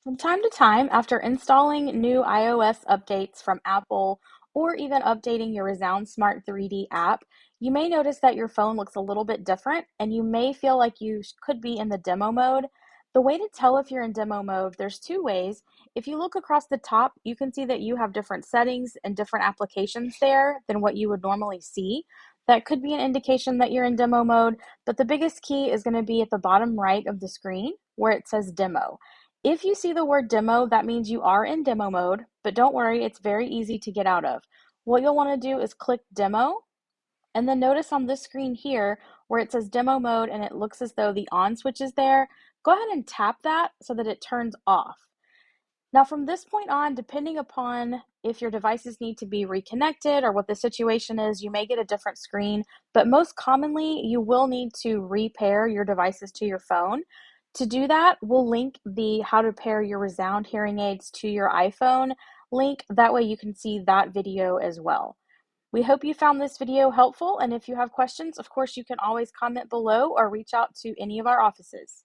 From time to time, after installing new iOS updates from Apple or even updating your Resound Smart 3D app, you may notice that your phone looks a little bit different and you may feel like you could be in the demo mode. The way to tell if you're in demo mode, there's two ways. If you look across the top, you can see that you have different settings and different applications there than what you would normally see. That could be an indication that you're in demo mode, but the biggest key is going to be at the bottom right of the screen where it says demo. If you see the word demo, that means you are in demo mode, but don't worry, it's very easy to get out of. What you'll want to do is click demo, and then notice on this screen here where it says demo mode and it looks as though the on switch is there, go ahead and tap that so that it turns off. Now, from this point on, depending upon if your devices need to be reconnected or what the situation is, you may get a different screen, but most commonly, you will need to repair your devices to your phone. To do that, we'll link the how to pair your Resound hearing aids to your iPhone link. That way you can see that video as well. We hope you found this video helpful, and if you have questions, of course, you can always comment below or reach out to any of our offices.